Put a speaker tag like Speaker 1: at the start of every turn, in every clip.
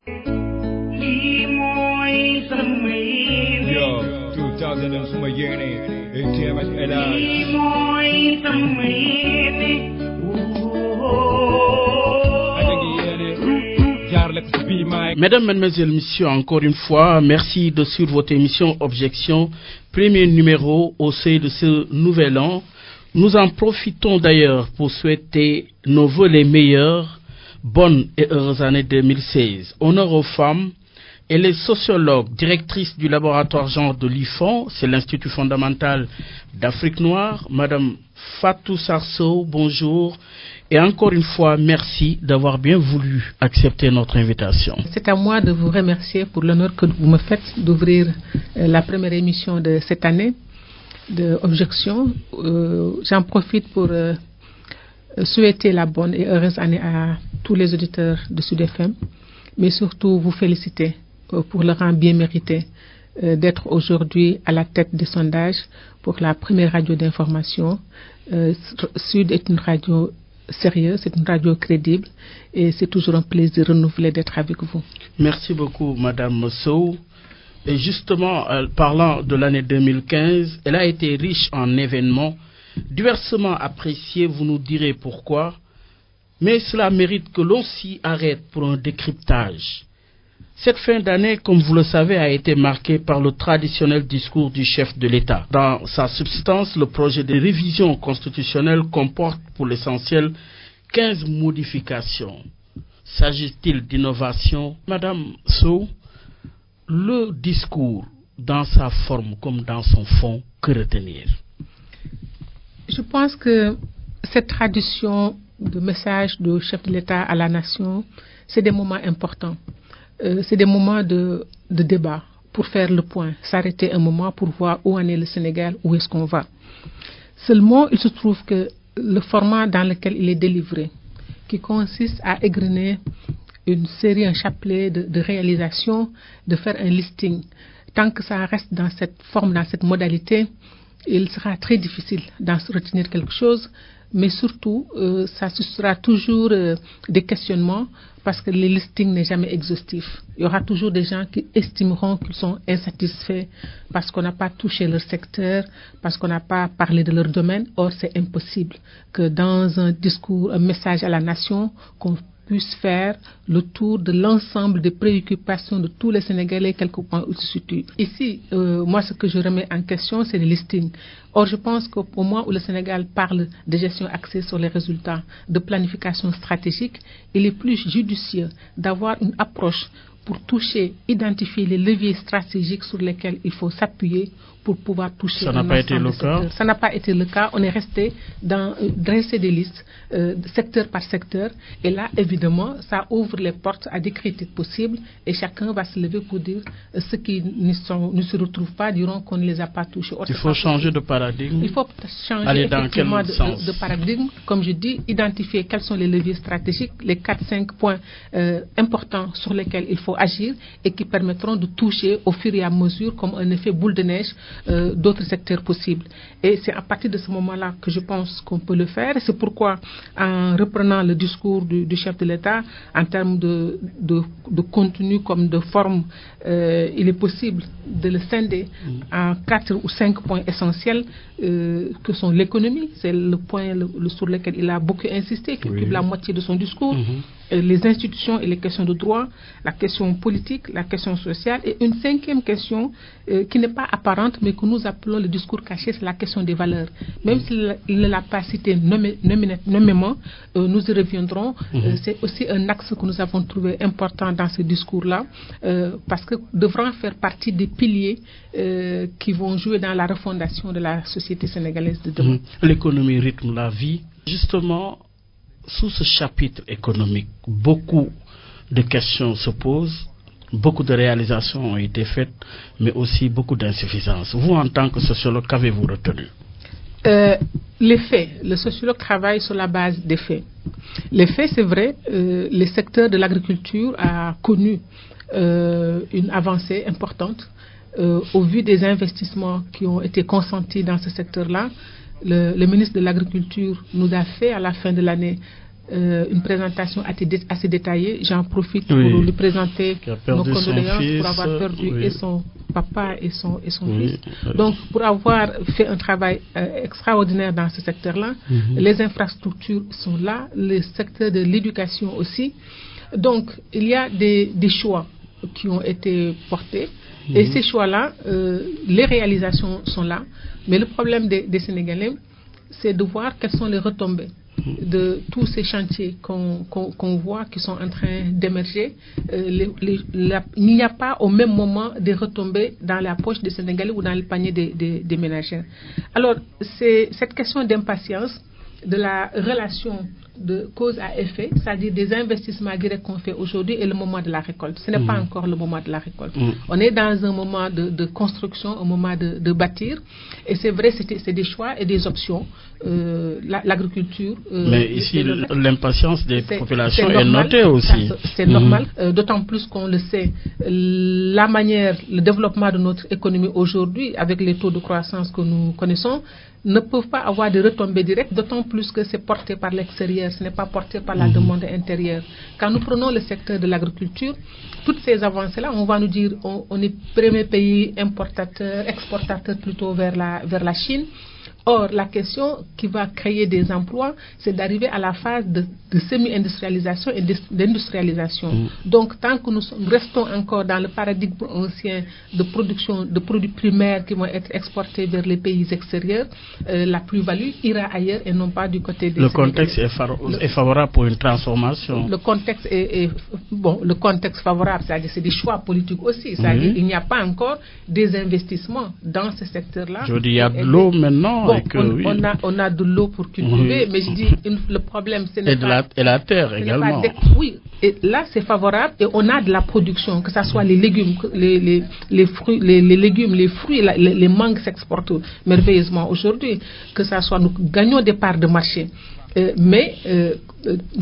Speaker 1: Mesdames, Mesdemoiselles, Messieurs, encore une fois, merci de suivre votre émission Objection, premier numéro au sein de ce nouvel an. Nous en profitons d'ailleurs pour souhaiter nos vœux les meilleurs, bonnes et heureuses années 2016. Honneur aux femmes. Et les sociologues, directrice du laboratoire genre de l'IFON, c'est l'Institut fondamental d'Afrique noire, Madame Fatou Sarso, bonjour. Et encore une fois, merci d'avoir bien voulu accepter notre invitation.
Speaker 2: C'est à moi de vous remercier pour l'honneur que vous me faites d'ouvrir la première émission de cette année de Objection. J'en profite pour souhaiter la bonne et heureuse année à tous les auditeurs de Sud FM, mais surtout vous féliciter pour le rang bien mérité d'être aujourd'hui à la tête des sondages pour la première radio d'information. Sud est une radio sérieuse, c'est une radio crédible et c'est toujours un plaisir renouvelé d'être avec vous.
Speaker 1: Merci beaucoup Madame Sow. Et justement, parlant de l'année 2015, elle a été riche en événements, diversement appréciés, vous nous direz pourquoi, mais cela mérite que l'on s'y arrête pour un décryptage. Cette fin d'année, comme vous le savez, a été marquée par le traditionnel discours du chef de l'État. Dans sa substance, le projet de révision constitutionnelle comporte pour l'essentiel 15 modifications. S'agit-il d'innovation? Madame Sow, le discours, dans sa forme comme dans son fond, que retenir?
Speaker 2: Je pense que cette tradition de message du chef de l'État à la nation, c'est des moments importants. C'est des moments de débat pour faire le point, s'arrêter un moment pour voir où en est le Sénégal, où est-ce qu'on va. Seulement, il se trouve que le format dans lequel il est délivré, qui consiste à égrener une série, un chapelet de réalisations, de faire un listing, tant que ça reste dans cette forme, dans cette modalité, il sera très difficile d'en retenir quelque chose, mais surtout, ça sera toujours des questionnements parce que le listing n'est jamais exhaustif. Il y aura toujours des gens qui estimeront qu'ils sont insatisfaits parce qu'on n'a pas touché leur secteur, parce qu'on n'a pas parlé de leur domaine. Or, c'est impossible que dans un discours, un message à la nation, qu'on puisse faire le tour de l'ensemble des préoccupations de tous les Sénégalais, quelque point où ils se situent. Ici, moi, ce que je remets en question, c'est le listing. Or, je pense qu'au moment où le Sénégal parle de gestion axée sur les résultats, de planification stratégique, il est plus judicieux d'avoir une approche pour toucher, identifier les leviers stratégiques sur lesquels il faut s'appuyer pour pouvoir toucher.
Speaker 1: Ça n'a pas été le cas.
Speaker 2: Ça n'a pas été le cas. On est resté dans dresser des listes secteur par secteur. Et là, évidemment, ça ouvre les portes à des critiques possibles et chacun va se lever pour dire ceux qui ne se retrouvent pas diront qu'on ne les a pas touchés. Or,
Speaker 1: il faut changer de paradigme.
Speaker 2: Il faut changer
Speaker 1: aller dans quel sens?
Speaker 2: de paradigme. Comme je dis, identifier quels sont les leviers stratégiques, les 4-5 points importants sur lesquels il faut agir et qui permettront de toucher au fur et à mesure, comme un effet boule de neige, d'autres secteurs possibles. Et c'est à partir de ce moment-là que je pense qu'on peut le faire. C'est pourquoi, en reprenant le discours du chef de l'État, en termes de contenu comme de forme, il est possible de le scinder en 4 ou 5 points essentiels que sont l'économie, c'est le point sur lequel il a beaucoup insisté, qui occupe la moitié de son discours, les institutions et les questions de droit, la question politique, la question sociale, et une 5e question qui n'est pas apparente, mais que nous appelons le discours caché, c'est la question des valeurs. Même s'il ne l'a pas cité nommément, nous y reviendrons. C'est aussi un axe que nous avons trouvé important dans ce discours-là, parce que devront faire partie des piliers qui vont jouer dans la refondation de la société sénégalaise de demain.
Speaker 1: L'économie rythme la vie. Justement, sous ce chapitre économique, beaucoup de questions se posent, beaucoup de réalisations ont été faites, mais aussi beaucoup d'insuffisances. Vous, en tant que sociologue, qu'avez-vous retenu?
Speaker 2: Les faits. Le sociologue travaille sur la base des faits. Les faits, c'est vrai, le secteur de l'agriculture a connu une avancée importante au vu des investissements qui ont été consentis dans ce secteur-là. Le ministre de l'Agriculture nous a fait à la fin de l'année une présentation assez détaillée. J'en profite pour lui présenter nos condoléances pour avoir perdu et son papa et son fils. Donc, pour avoir fait un travail extraordinaire dans ce secteur-là, les infrastructures sont là, le secteur de l'éducation aussi. Donc, il y a des choix qui ont été portés. Et ces choix-là, les réalisations sont là. Mais le problème des Sénégalais, c'est de voir quelles sont les retombées de tous ces chantiers qu'on voit qui sont en train d'émerger. Il n'y a pas au même moment des retombées dans la poche des Sénégalais ou dans le panier des ménagères. Alors, c'est cette question d'impatience, de la relation de cause à effet, c'est-à-dire des investissements directs qu'on fait aujourd'hui et le moment de la récolte. Ce n'est pas encore le moment de la récolte. On est dans un moment de construction, un moment de bâtir. Et c'est vrai, c'est des choix et des options. L'agriculture...
Speaker 1: Mais ici, l'impatience des populations est notée aussi.
Speaker 2: C'est normal, d'autant plus qu'on le sait. La manière, le développement de notre économie aujourd'hui, avec les taux de croissance que nous connaissons, ne peuvent pas avoir de retombées directes, d'autant plus que c'est porté par l'extérieur, ce n'est pas porté par la demande intérieure. Quand nous prenons le secteur de l'agriculture, toutes ces avancées-là, on va nous dire on est premier pays importateur, exportateur plutôt vers la Chine. Or, la question qui va créer des emplois, c'est d'arriver à la phase de semi-industrialisation et d'industrialisation. Donc, tant que nous restons encore dans le paradigme ancien de production de produits primaires qui vont être exportés vers les pays extérieurs, la plus-value ira ailleurs et non pas du côté des...
Speaker 1: Le contexte est favorable pour une transformation.
Speaker 2: Le contexte le contexte favorable, c'est-à-dire c'est des choix politiques aussi. C'est-à-dire il n'y a pas encore des investissements dans ce secteur-là.
Speaker 1: Je veux dire, il y a de l'eau maintenant.
Speaker 2: On a de l'eau pour cultiver, mais je dis le problème, ce n'est pas...
Speaker 1: Et la terre également.
Speaker 2: Oui, et là c'est favorable et on a de la production, que ce soit les légumes, les fruits, les fruits, les mangues s'exportent merveilleusement aujourd'hui, que ce soit nous gagnons des parts de marché. Mais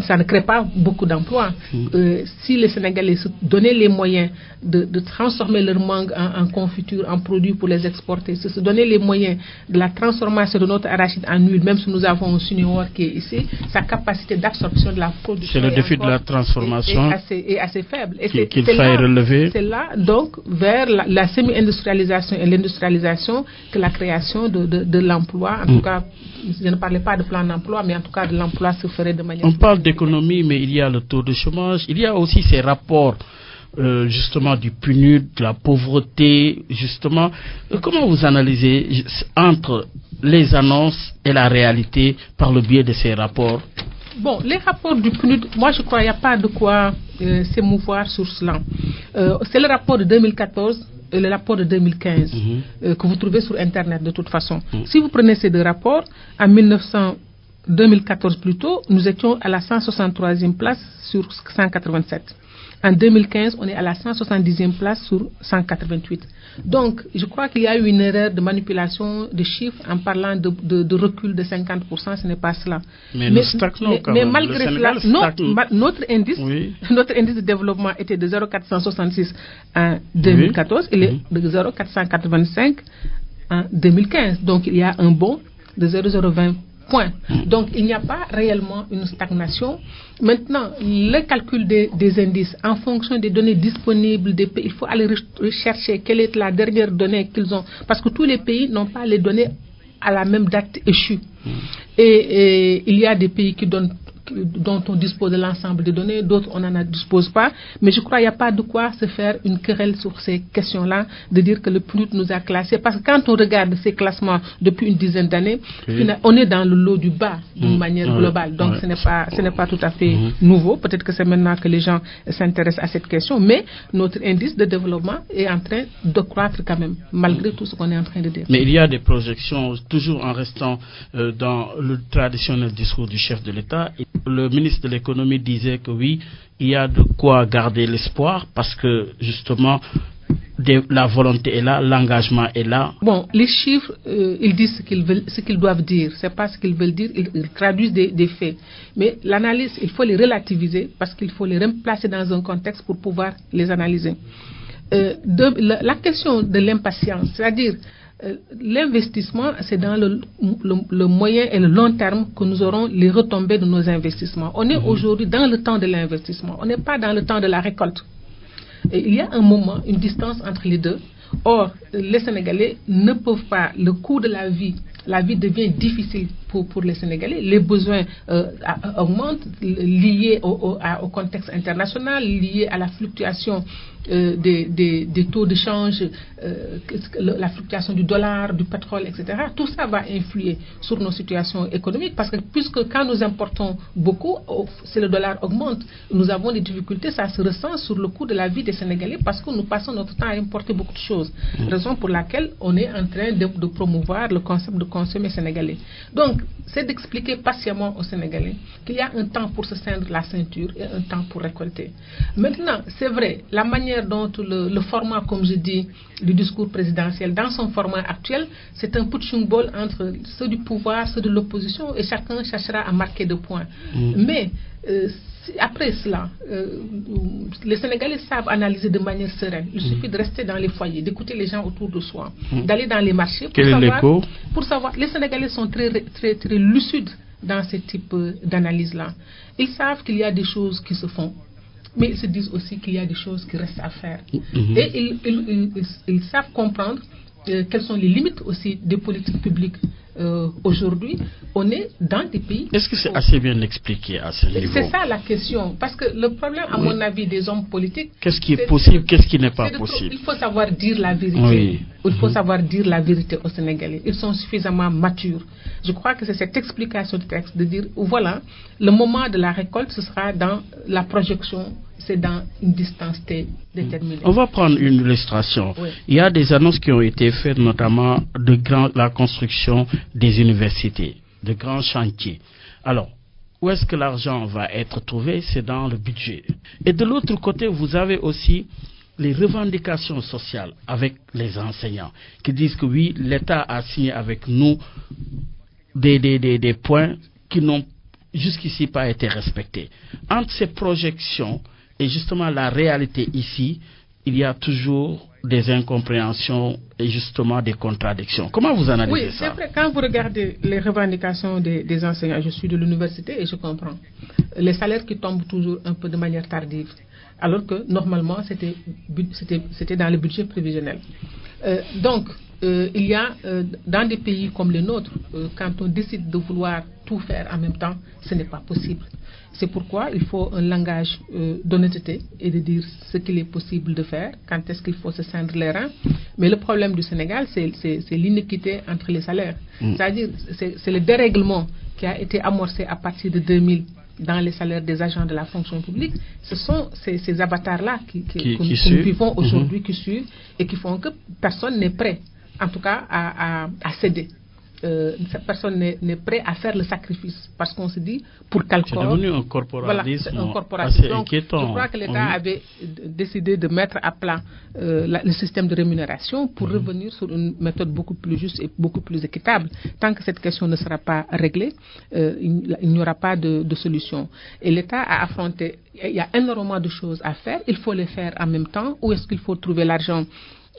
Speaker 2: ça ne crée pas beaucoup d'emplois. Si les Sénégalais se donnaient les moyens de transformer leur mangue en confiture, en produits pour les exporter, se donnaient les moyens de la transformation de notre arachide en huile, même si nous avons un Sunior qui est ici, sa capacité d'absorption de la production
Speaker 1: c'est le défi de la transformation
Speaker 2: est assez faible.
Speaker 1: Qu'il faille relever.
Speaker 2: C'est là, donc, vers la semi-industrialisation et l'industrialisation que la création de l'emploi, en tout cas, je ne parlais pas de plan d'emploi, mais en tout cas de l'emploi se ferait de manière...
Speaker 1: On parle d'économie, mais il y a le taux de chômage, il y a aussi ces rapports justement du PNUD, de la pauvreté, justement. Comment vous analysez entre les annonces et la réalité par le biais de ces rapports?
Speaker 2: Bon, les rapports du PNUD, moi je crois qu'il n'y a pas de quoi s'émouvoir sur cela. C'est le rapport de 2014 et le rapport de 2015 que vous trouvez sur Internet de toute façon. Si vous prenez ces deux rapports, en 2014 plutôt, nous étions à la 163e place sur 187. En 2015, on est à la 170e place sur 188. Donc, je crois qu'il y a eu une erreur de manipulation de chiffres en parlant de recul de 50%, ce n'est pas cela.
Speaker 1: Mais nous stagnons quand même.
Speaker 2: Mais malgré cela, notre indice de développement était de 0,466 en 2014, il est de 0,485 en 2015. Donc, il y a un bond de 0,020 points. Donc, il n'y a pas réellement une stagnation. Maintenant, le calcul des indices en fonction des données disponibles des pays, il faut aller rechercher quelle est la dernière donnée qu'ils ont. Parce que tous les pays n'ont pas les données à la même date échue. Et il y a des pays dont on dispose de l'ensemble des données, d'autres on n'en dispose pas, mais je crois qu'il n'y a pas de quoi se faire une querelle sur ces questions-là, de dire que le PNUD nous a classés, parce que quand on regarde ces classements depuis une dizaine d'années, on est dans le lot du bas d'une manière globale, donc ce n'est pas tout à fait nouveau, peut-être que c'est maintenant que les gens s'intéressent à cette question, mais notre indice de développement est en train de croître quand même, malgré tout ce qu'on est en train de dire.
Speaker 1: Mais il y a des projections, toujours en restant dans le traditionnel discours du chef de l'État. Le ministre de l'économie disait que oui, il y a de quoi garder l'espoir parce que justement la volonté est là, l'engagement est là. Bon,
Speaker 2: les chiffres, ils disent ce qu'ils doivent dire. C'est pas ce qu'ils veulent dire, ils traduisent des faits. Mais l'analyse, il faut les relativiser parce qu'il faut les replacer dans un contexte pour pouvoir les analyser. La question de l'impatience, c'est-à-dire L'investissement, c'est dans le moyen et le long terme que nous aurons les retombées de nos investissements. On est aujourd'hui dans le temps de l'investissement. On n'est pas dans le temps de la récolte. Et il y a un moment, une distance entre les deux. Or, les Sénégalais ne peuvent pas, le coût de la vie devient difficile pour les Sénégalais. Les besoins augmentent, liés au contexte international, liés à la fluctuation des taux de change, la fluctuation du dollar, du pétrole, etc. Tout ça va influer sur nos situations économiques parce que puisque quand nous importons beaucoup, si le dollar augmente, nous avons des difficultés, ça se ressent sur le coût de la vie des Sénégalais parce que nous passons notre temps à importer beaucoup de choses. Raison pour laquelle on est en train de promouvoir le concept de consommer sénégalais. Donc, c'est d'expliquer patiemment aux Sénégalais qu'il y a un temps pour se ceindre la ceinture et un temps pour récolter. Maintenant, c'est vrai, la manière dont le format, comme je dis, du discours présidentiel, dans son format actuel, c'est un punching ball entre ceux du pouvoir, ceux de l'opposition, et chacun cherchera à marquer des points. Mais après cela, les Sénégalais savent analyser de manière sereine. Il suffit de rester dans les foyers, d'écouter les gens autour de soi, d'aller dans les marchés pour savoir. Les Sénégalais sont très, très, très lucides dans ce type d'analyse-là. Ils savent qu'il y a des choses qui se font, mais ils se disent aussi qu'il y a des choses qui restent à faire. Et ils savent comprendre quelles sont les limites aussi des politiques publiques. Aujourd'hui, on est dans des pays...
Speaker 1: Est-ce que c'est assez bien expliqué à ce niveau?
Speaker 2: C'est ça la question. Parce que le problème, à mon avis, des hommes politiques...
Speaker 1: Qu'est-ce qui est possible, qu'est-ce qui n'est pas possible?
Speaker 2: Il faut savoir dire la vérité. Il faut savoir dire la vérité aux Sénégalais. Ils sont suffisamment matures. Je crois que c'est cette explication du texte de dire, voilà, le moment de la récolte, ce sera dans la projection, c'est dans une distance déterminée.
Speaker 1: On va prendre une illustration. Il y a des annonces qui ont été faites, notamment la construction des universités, de grands chantiers. Alors, où est-ce que l'argent va être trouvé? C'est dans le budget. Et de l'autre côté, vous avez aussi les revendications sociales avec les enseignants qui disent que oui, l'État a signé avec nous des points qui n'ont jusqu'ici pas été respectés. Entre ces projections et justement la réalité ici, il y a toujours des incompréhensions et justement des contradictions. Comment vous analysez ça?
Speaker 2: Oui, c'est vrai, quand vous regardez les revendications des enseignants, je suis de l'université et je comprends. Les salaires qui tombent toujours un peu de manière tardive, alors que normalement c'était dans le budget prévisionnel. Donc, il y a dans des pays comme les nôtres, quand on décide de vouloir tout faire en même temps, ce n'est pas possible. C'est pourquoi il faut un langage d'honnêteté et de dire ce qu'il est possible de faire, quand est-ce qu'il faut se ceindre les reins. Mais le problème du Sénégal, c'est l'inéquité entre les salaires. C'est-à-dire, c'est le dérèglement qui a été amorcé à partir de 2000 dans les salaires des agents de la fonction publique. Ce sont ces avatars-là que nous vivons aujourd'hui, qui suivent et qui font que personne n'est prêt, en tout cas, à céder. Personne n'est prêt à faire le sacrifice parce qu'on se dit pour calcul.
Speaker 1: C'est devenu un corporatisme,
Speaker 2: assez
Speaker 1: donc, inquiétant.
Speaker 2: Je crois que l'État avait décidé de mettre à plat le système de rémunération pour revenir sur une méthode beaucoup plus juste et beaucoup plus équitable. Tant que cette question ne sera pas réglée, il n'y aura pas de solution. Et l'État a affronté, il y a énormément de choses à faire, il faut les faire en même temps. Où est-ce qu'il faut trouver l'argent?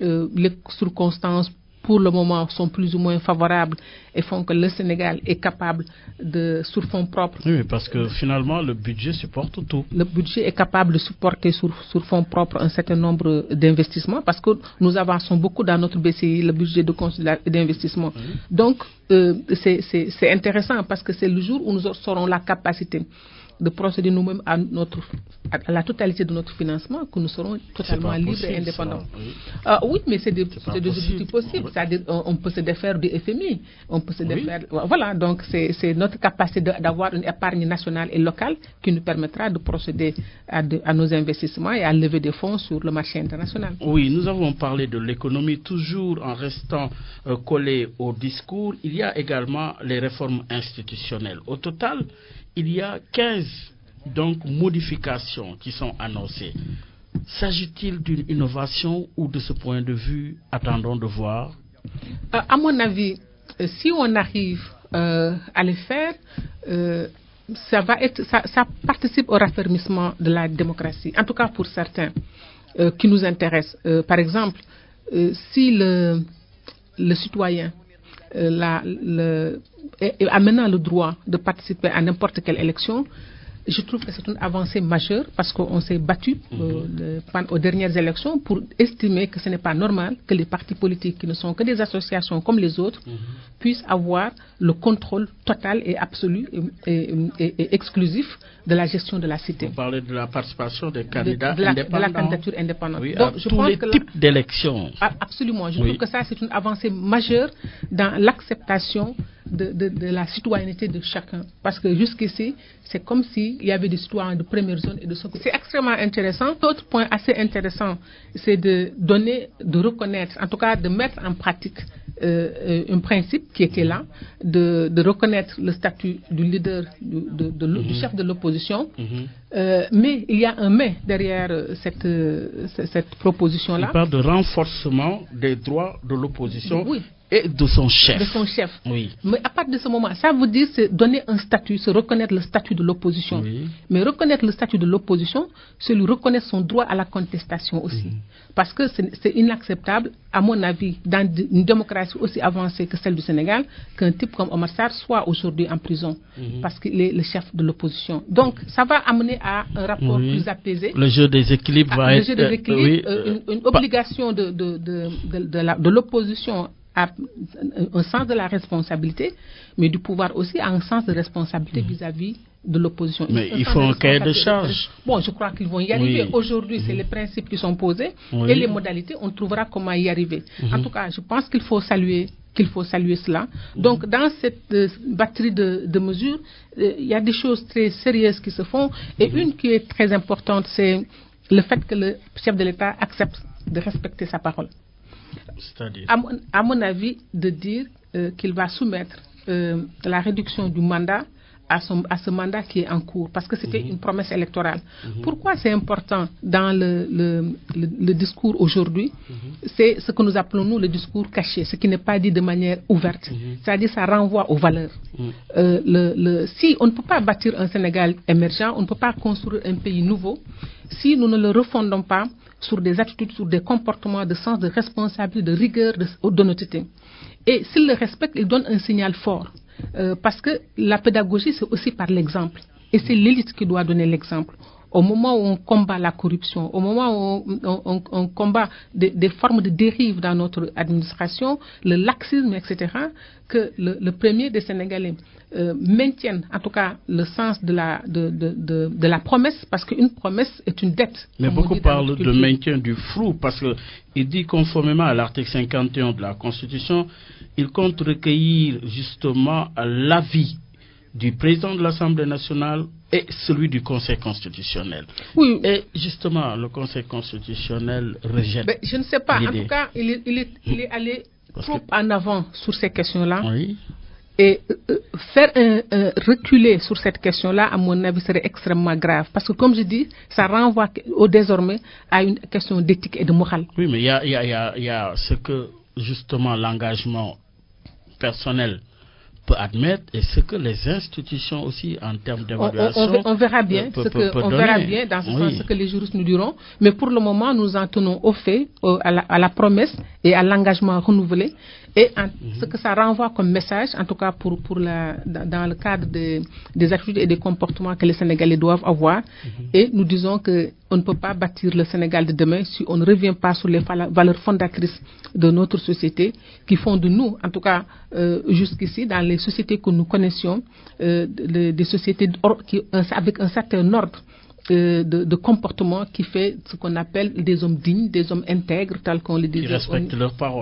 Speaker 2: Les circonstances pour le moment sont plus ou moins favorables et font que le Sénégal est capable de, sur fonds propres...
Speaker 1: Oui, parce que finalement le budget supporte tout.
Speaker 2: Le budget est capable de supporter sur fonds propres un certain nombre d'investissements parce que nous avançons beaucoup dans notre BCI, le budget de consolidation et d'investissement. Donc, c'est intéressant parce que c'est le jour où nous aurons la capacité de procéder nous-mêmes à la totalité de notre financement que nous serons totalement libres et indépendants. Oui, mais c'est des objectifs possibles. C'est-à-dire on peut se défaire du FMI, on peut se défaire... Voilà, donc c'est notre capacité d'avoir une épargne nationale et locale qui nous permettra de procéder à nos investissements et à lever des fonds sur le marché international.
Speaker 1: Oui, nous avons parlé de l'économie toujours en restant collé au discours. Il y a également les réformes institutionnelles. Au total, il y a 15 modifications qui sont annoncées. S'agit-il d'une innovation ou de ce point de vue, attendons de voir?
Speaker 2: À mon avis, si on arrive à les faire, ça participe au raffermissement de la démocratie, en tout cas pour certains qui nous intéressent. Par exemple, si le citoyen a maintenant le droit de participer à n'importe quelle élection, je trouve que c'est une avancée majeure parce qu'on s'est battu aux dernières élections pour estimer que ce n'est pas normal que les partis politiques qui ne sont que des associations comme les autres puissent avoir le contrôle total et absolu et exclusif de la gestion de la cité.
Speaker 1: Vous parlez de la participation des candidats indépendants.
Speaker 2: De la candidature indépendante.
Speaker 1: Oui,
Speaker 2: donc,
Speaker 1: je tous pense les que types d'élections.
Speaker 2: Absolument. Je trouve que ça, c'est une avancée majeure dans l'acceptation de la citoyenneté de chacun. Parce que jusqu'ici, c'est comme s'il y avait des citoyens de première zone et de seconde. C'est extrêmement intéressant. Autre point assez intéressant, c'est de reconnaître, en tout cas de mettre en pratique un principe qui était là, de reconnaître le statut du leader, du chef de l'opposition. Mais il y a un mais derrière cette proposition-là.
Speaker 1: Il parle de renforcement des droits de l'opposition.
Speaker 2: Oui.
Speaker 1: Et de son chef.
Speaker 2: De son chef.
Speaker 1: Oui.
Speaker 2: Mais à partir de ce moment, ça veut dire c'est donner un statut, c'est reconnaître le statut de l'opposition.
Speaker 1: Oui.
Speaker 2: Mais reconnaître le statut de l'opposition, c'est lui reconnaître son droit à la contestation aussi. Parce que c'est inacceptable, à mon avis, dans une démocratie aussi avancée que celle du Sénégal, qu'un type comme Omar Sarr soit aujourd'hui en prison. Parce qu'il est le chef de l'opposition. Donc, ça va amener à un rapport plus apaisé.
Speaker 1: Le jeu des équilibres va être...
Speaker 2: Le jeu des équilibres, une obligation de l'opposition a un sens de la responsabilité, mais du pouvoir aussi a un sens de responsabilité vis-à-vis de l'opposition.
Speaker 1: Mais il faut un cahier de charge.
Speaker 2: Bon, je crois qu'ils vont y arriver.
Speaker 1: Oui.
Speaker 2: Aujourd'hui, c'est les principes qui sont posés et les modalités, on trouvera comment y arriver. En tout cas, je pense qu'il faut saluer cela. Donc, dans cette batterie de mesures, il y a des choses très sérieuses qui se font et une qui est très importante, c'est le fait que le chef de l'État accepte de respecter sa parole.
Speaker 1: C'est-à-dire
Speaker 2: à mon avis, de dire qu'il va soumettre la réduction du mandat à ce mandat qui est en cours, parce que c'était une promesse électorale. Pourquoi c'est important dans le discours aujourd'hui? C'est ce que nous appelons, nous, le discours caché, ce qui n'est pas dit de manière ouverte. C'est-à-dire ça renvoie aux valeurs. Si on ne peut pas bâtir un Sénégal émergent, on ne peut pas construire un pays nouveau, si nous ne le refondons pas sur des attitudes, sur des comportements de sens de responsabilité, de rigueur, d'honnêteté. Et s'il le respecte, il donne un signal fort. Parce que la pédagogie, c'est aussi par l'exemple. Et c'est l'élite qui doit donner l'exemple. Au moment où on combat la corruption, au moment où on combat des formes de dérive dans notre administration, le laxisme, etc., que le premier des Sénégalais maintienne en tout cas le sens de la promesse, parce qu'une promesse est une dette.
Speaker 1: Mais beaucoup parlent de maintien du flou, parce qu'il dit conformément à l'article 51 de la Constitution, il compte recueillir justement l'avis du président de l'Assemblée nationale et celui du Conseil constitutionnel.
Speaker 2: Oui.
Speaker 1: Et justement, le Conseil constitutionnel rejette.
Speaker 2: Mais je ne sais pas. En tout cas, il est allé trop en avant sur ces questions-là.
Speaker 1: Oui.
Speaker 2: Et faire reculer sur cette question-là, à mon avis, serait extrêmement grave. Parce que, comme je dis, ça renvoie désormais à une question d'éthique et de morale.
Speaker 1: Oui, mais il y a ce que, justement, l'engagement personnel peut admettre et ce que les institutions aussi en termes d'évaluation
Speaker 2: on verra bien verra bien dans ce sens ce que les juristes nous diront, mais pour le moment nous en tenons au fait, à la promesse et à l'engagement renouvelé et ce que ça renvoie comme message, en tout cas dans le cadre des attitudes et des comportements que les Sénégalais doivent avoir. Et nous disons que on ne peut pas bâtir le Sénégal de demain si on ne revient pas sur les valeurs fondatrices de notre société qui font de nous, en tout cas jusqu'ici, dans les sociétés que nous connaissions, des sociétés avec un certain ordre de comportement qui fait ce qu'on appelle des hommes dignes, des hommes intègres, tels qu'on le disait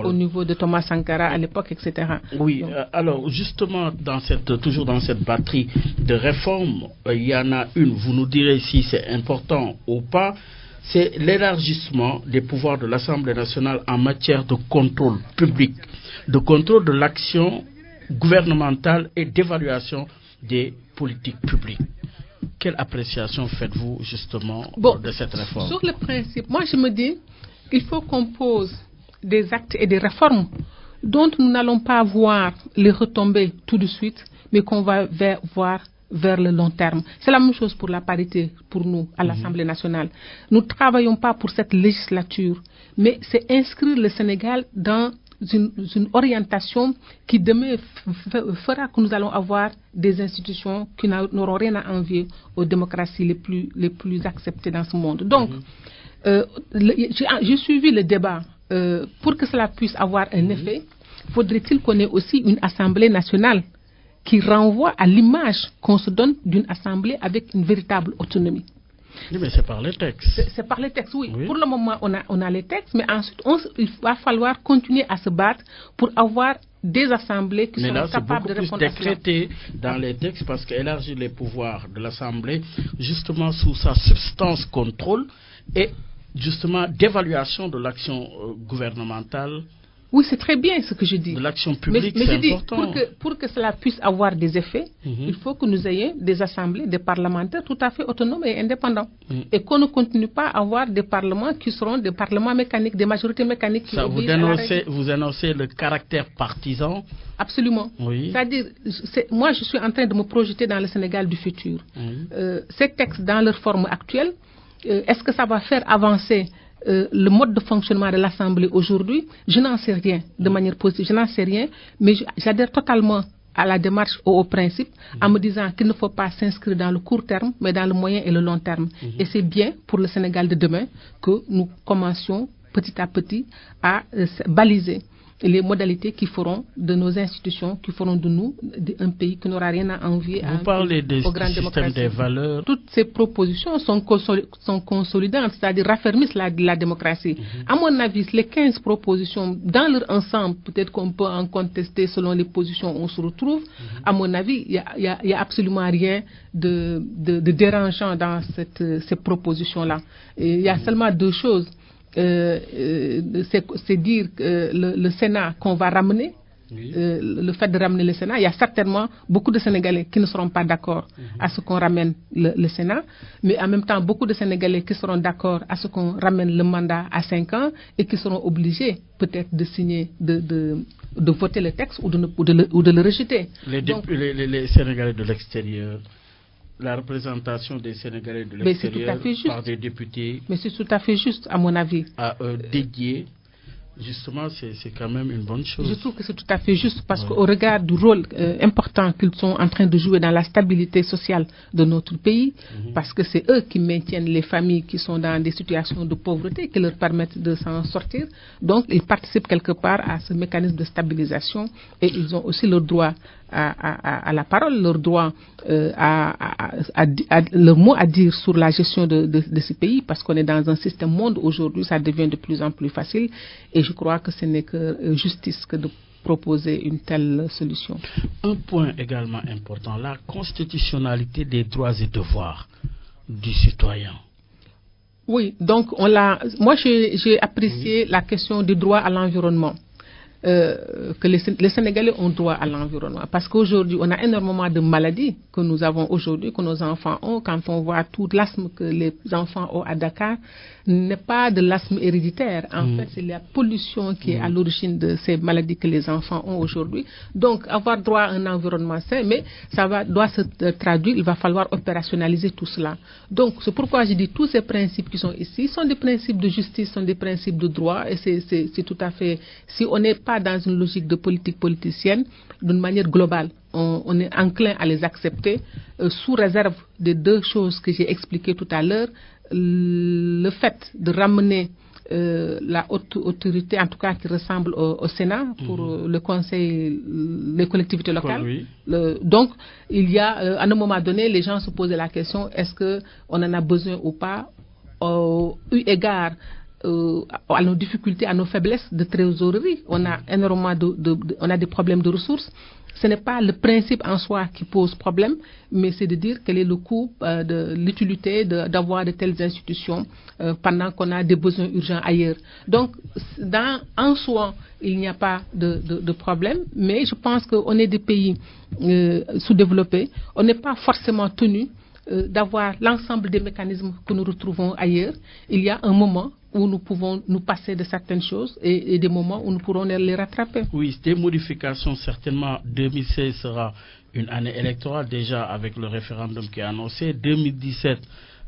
Speaker 2: au niveau de Thomas Sankara à l'époque, etc.
Speaker 1: Oui, alors justement, toujours dans cette batterie de réformes, il y en a une, vous nous direz si c'est important ou pas, c'est l'élargissement des pouvoirs de l'Assemblée nationale en matière de contrôle public, de contrôle de l'action gouvernementale et d'évaluation des politiques publiques. Quelle appréciation faites-vous justement de cette réforme?
Speaker 2: Sur le principe, moi je me dis qu'il faut qu'on pose des actes et des réformes dont nous n'allons pas voir les retombées tout de suite, mais qu'on va voir vers le long terme. C'est la même chose pour la parité, pour nous, à l'Assemblée nationale. Nous ne travaillons pas pour cette législature, mais c'est inscrire le Sénégal dans une orientation qui demain fera que nous allons avoir des institutions qui n'auront rien à envier aux démocraties les plus acceptées dans ce monde. Donc, j'ai suivi le débat. Pour que cela puisse avoir un effet, faudrait-il qu'on ait aussi une Assemblée nationale qui renvoie à l'image qu'on se donne d'une Assemblée avec une véritable autonomie.
Speaker 1: Oui, mais c'est par les textes.
Speaker 2: C'est par les textes, oui. Pour le moment, on a les textes, mais ensuite, il va falloir continuer à se battre pour avoir des assemblées qui sont capables de répondre à cela. Mais là, c'est beaucoup plus décrété dans les textes parce qu'élargir les pouvoirs de l'Assemblée, justement sous sa substance contrôle et justement d'évaluation de l'action gouvernementale. Oui, c'est très bien ce que je dis. De l'action publique, c'est important. Pour que cela puisse avoir des effets, il faut que nous ayons des assemblées, des parlementaires tout à fait autonomes et indépendants. Et qu'on ne continue pas à avoir des parlements qui seront des parlements mécaniques, des majorités mécaniques. Qui vous énoncez le caractère partisan. Absolument. Oui. C'est-à-dire, moi je suis en train de me projeter dans le Sénégal du futur. Ces textes dans leur forme actuelle, est-ce que ça va faire avancer le mode de fonctionnement de l'Assemblée aujourd'hui? Je n'en sais rien de manière positive, je n'en sais rien, mais j'adhère totalement à la démarche au principe en me disant qu'il ne faut pas s'inscrire dans le court terme, mais dans le moyen et le long terme. Et c'est bien pour le Sénégal de demain que nous commencions petit à petit à baliser les modalités qui feront de nos institutions, qui feront de nous un pays qui n'aura rien à envier aux grandes démocraties. Des valeurs. Toutes ces propositions sont consolidantes, c'est-à-dire raffermissent la démocratie. À mon avis, les 15 propositions, dans leur ensemble, peut-être qu'on peut en contester selon les positions où on se retrouve. À mon avis, il n'y a absolument rien de dérangeant dans ces propositions-là. Il y a seulement deux choses. C'est dire que le Sénat qu'on va ramener, le fait de ramener le Sénat, il y a certainement beaucoup de Sénégalais qui ne seront pas d'accord à ce qu'on ramène le Sénat, mais en même temps beaucoup de Sénégalais qui seront d'accord à ce qu'on ramène le mandat à 5 ans et qui seront obligés peut-être de signer, de voter le texte ou de le rejeter. Les Sénégalais de l'extérieur, la représentation des Sénégalais de l'extérieur par des députés. Mais c'est tout à fait juste, à mon avis. À dédier, justement, c'est quand même une bonne chose. Je trouve que c'est tout à fait juste parce qu'au regard du rôle important qu'ils sont en train de jouer dans la stabilité sociale de notre pays, parce que c'est eux qui maintiennent les familles qui sont dans des situations de pauvreté, qui leur permettent de s'en sortir. Donc, ils participent quelque part à ce mécanisme de stabilisation et ils ont aussi le droit à la parole, leur droit leur mot à dire sur la gestion de ce pays, parce qu'on est dans un système monde aujourd'hui, ça devient de plus en plus facile et je crois que ce n'est que justice que de proposer une telle solution. Un point également important, la constitutionnalité des droits et devoirs du citoyen. Oui, donc moi j'ai apprécié la question du droit à l'environnement. Que les Sénégalais ont droit à l'environnement. Parce qu'aujourd'hui, on a énormément de maladies que nous avons aujourd'hui, que nos enfants ont. Quand on voit tout l'asthme que les enfants ont à Dakar, n'est pas de l'asthme héréditaire. En fait, c'est la pollution qui est à l'origine de ces maladies que les enfants ont aujourd'hui. Donc, avoir droit à un environnement sain, mais doit se traduire, il va falloir opérationnaliser tout cela. Donc, c'est pourquoi je dis tous ces principes qui sont ici sont des principes de justice, sont des principes de droit, et c'est tout à fait... Si on n'est pas dans une logique de politique politicienne, d'une manière globale, on est enclin à les accepter, sous réserve des deux choses que j'ai expliquées tout à l'heure. Le fait de ramener la haute autorité, en tout cas qui ressemble au Sénat, pour le Conseil, les collectivités locales. Oui. Donc, il y a, à un moment donné, les gens se posaient la question, est-ce qu'on en a besoin ou pas, eu égard à nos difficultés, à nos faiblesses de trésorerie. On a énormément on a des problèmes de ressources. Ce n'est pas le principe en soi qui pose problème, mais c'est de dire quel est le coût de l'utilité d'avoir de telles institutions pendant qu'on a des besoins urgents ailleurs. Donc, en soi, il n'y a pas de problème, mais je pense qu'on est des pays sous-développés. On n'est pas forcément tenu d'avoir l'ensemble des mécanismes que nous retrouvons ailleurs. Il y a un moment où nous pouvons nous passer de certaines choses et des moments où nous pourrons les rattraper. Oui, des modifications, certainement. 2016 sera une année électorale déjà avec le référendum qui est annoncé. 2017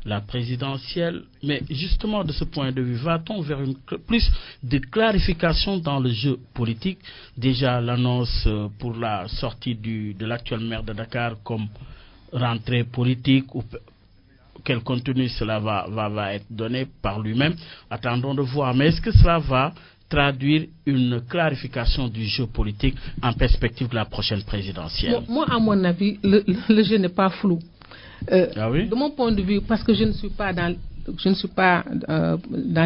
Speaker 1: la présidentielle. Mais justement, de ce point de vue, va-t-on vers plus de clarification dans le jeu politique? Déjà, l'annonce pour la sortie de l'actuel maire de Dakar comme rentrée politique, ou quel contenu cela va être donné par lui-même. Attendons de voir. Mais est-ce que cela va traduire une clarification du jeu politique en perspective de la prochaine présidentielle?
Speaker 2: Moi, à mon avis, le jeu n'est pas flou.
Speaker 1: Ah oui?
Speaker 2: De mon point de vue, parce que je ne suis pas dans